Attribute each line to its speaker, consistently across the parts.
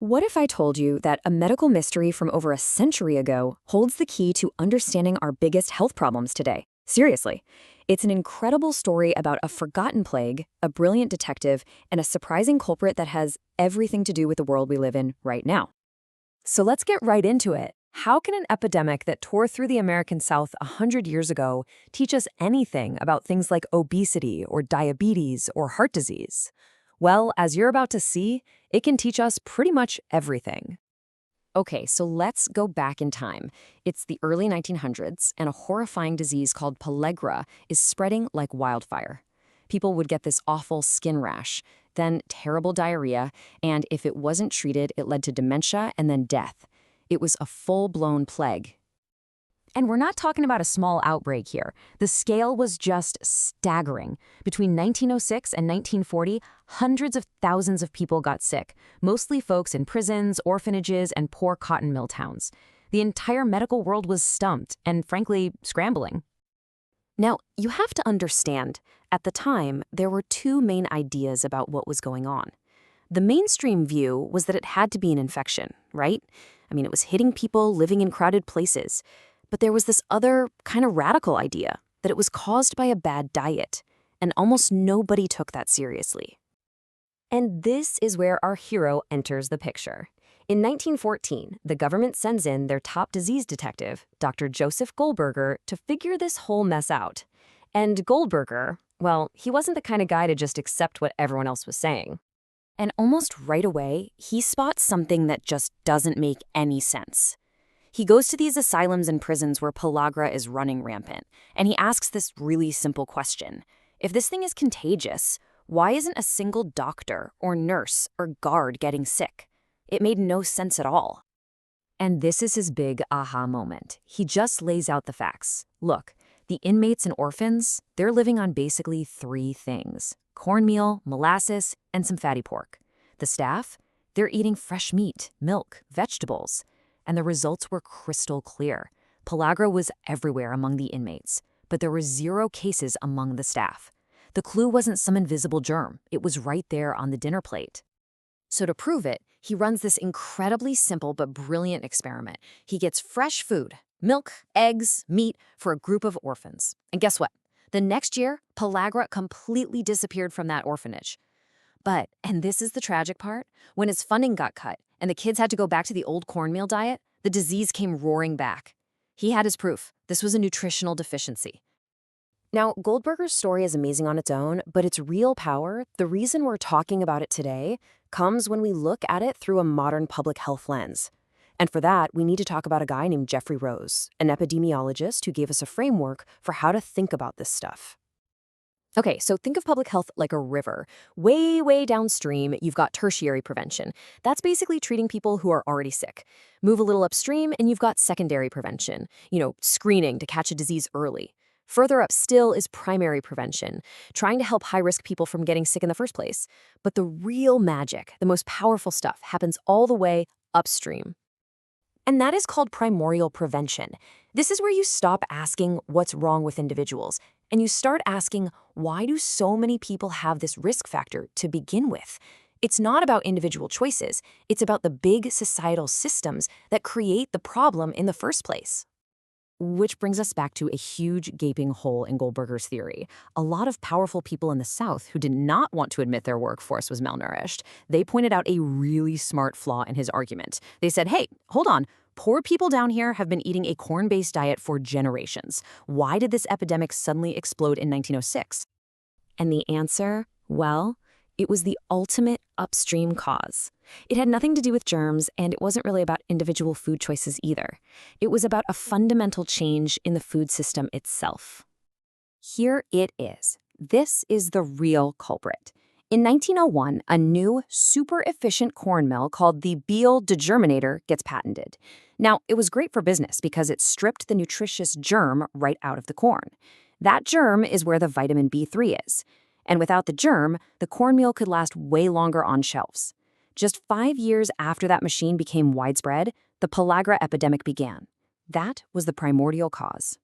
Speaker 1: What if I told you that a medical mystery from over a century ago holds the key to understanding our biggest health problems today? Seriously. It's an incredible story about a forgotten plague, a brilliant detective, and a surprising culprit that has everything to do with the world we live in right now. So let's get right into it. How can an epidemic that tore through the American South 100 years ago teach us anything about things like obesity or diabetes or heart disease? Well, as you're about to see, it can teach us pretty much everything. Okay, so let's go back in time. It's the early 1900s, and a horrifying disease called pellagra is spreading like wildfire. People would get this awful skin rash, then terrible diarrhea, and if it wasn't treated, it led to dementia and then death. It was a full-blown plague. And we're not talking about a small outbreak here. The scale was just staggering. Between 1906 and 1940, hundreds of thousands of people got sick, mostly folks in prisons, orphanages, and poor cotton mill towns. The entire medical world was stumped and, frankly, scrambling. Now, you have to understand, at the time, there were two main ideas about what was going on. The mainstream view was that it had to be an infection, right? I mean, it was hitting people living in crowded places. But there was this other kind of radical idea that it was caused by a bad diet, and almost nobody took that seriously. And this is where our hero enters the picture. In 1914, the government sends in their top disease detective, Dr. Joseph Goldberger, to figure this whole mess out. And Goldberger, well, he wasn't the kind of guy to just accept what everyone else was saying. And almost right away, he spots something that just doesn't make any sense. He goes to these asylums and prisons where pellagra is running rampant, and he asks this really simple question. If this thing is contagious, why isn't a single doctor or nurse or guard getting sick? It made no sense at all. And this is his big aha moment. He just lays out the facts. Look, the inmates and orphans, they're living on basically three things: cornmeal, molasses, and some fatty pork. The staff, they're eating fresh meat, milk, vegetables. And the results were crystal clear. Pellagra was everywhere among the inmates, but there were 0 cases among the staff. The clue wasn't some invisible germ. It was right there on the dinner plate. So to prove it, he runs this incredibly simple but brilliant experiment. He gets fresh food, milk, eggs, meat, for a group of orphans. And guess what? The next year, pellagra completely disappeared from that orphanage. But, and this is the tragic part, when his funding got cut and the kids had to go back to the old cornmeal diet, the disease came roaring back. He had his proof. This was a nutritional deficiency. Now, Goldberger's story is amazing on its own, but its real power, the reason we're talking about it today, comes when we look at it through a modern public health lens. And for that, we need to talk about a guy named Jeffrey Rose, an epidemiologist who gave us a framework for how to think about this stuff. Okay, so think of public health like a river. Way, way downstream, you've got tertiary prevention. That's basically treating people who are already sick. Move a little upstream, and you've got secondary prevention. Screening to catch a disease early. Further up still is primary prevention, trying to help high-risk people from getting sick in the first place. But the real magic, the most powerful stuff, happens all the way upstream. And that is called primordial prevention. This is where you stop asking what's wrong with individuals, and you start asking, why do so many people have this risk factor to begin with? It's not about individual choices. It's about the big societal systems that create the problem in the first place. Which brings us back to a huge gaping hole in Goldberger's theory. A lot of powerful people in the South who did not want to admit their workforce was malnourished, they pointed out a really smart flaw in his argument. They said, hey, hold on. Poor people down here have been eating a corn-based diet for generations. Why did this epidemic suddenly explode in 1906? And the answer, well, it was the ultimate upstream cause. It had nothing to do with germs, and it wasn't really about individual food choices either. It was about a fundamental change in the food system itself. Here it is. This is the real culprit. In 1901, a new, super-efficient corn mill called the Beal degerminator gets patented. Now, it was great for business because it stripped the nutritious germ right out of the corn. That germ is where the vitamin B3 is. And without the germ, the cornmeal could last way longer on shelves. Just 5 years after that machine became widespread, the pellagra epidemic began. That was the primordial cause.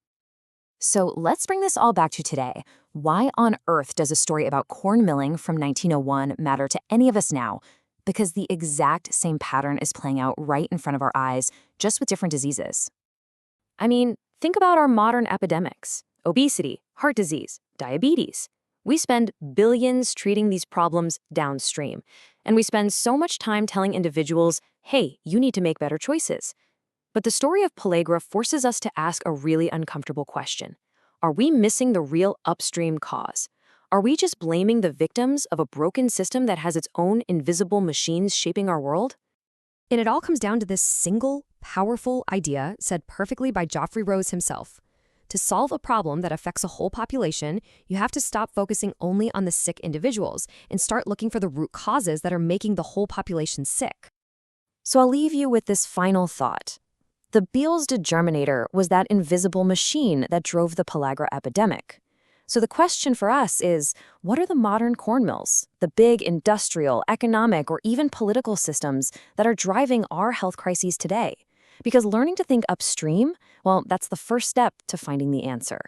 Speaker 1: So let's bring this all back to today. Why on earth does a story about corn milling from 1901 matter to any of us now? because the exact same pattern is playing out right in front of our eyes, just with different diseases. I mean, think about our modern epidemics: obesity, heart disease, diabetes. We spend billions treating these problems downstream, and we spend so much time telling individuals, hey, you need to make better choices. But the story of Pellagra forces us to ask a really uncomfortable question. Are we missing the real upstream cause? Are we just blaming the victims of a broken system that has its own invisible machines shaping our world?
Speaker 2: And it all comes down to this single, powerful idea said perfectly by Geoffrey Rose himself. To solve a problem that affects a whole population, you have to stop focusing only on the sick individuals and start looking for the root causes that are making the whole population sick.
Speaker 1: So I'll leave you with this final thought. The Beelsde germinator was that invisible machine that drove the Pellagra epidemic. So the question for us is, what are the modern corn mills, the big industrial, economic, or even political systems that are driving our health crises today? Because learning to think upstream, well, that's the first step to finding the answer.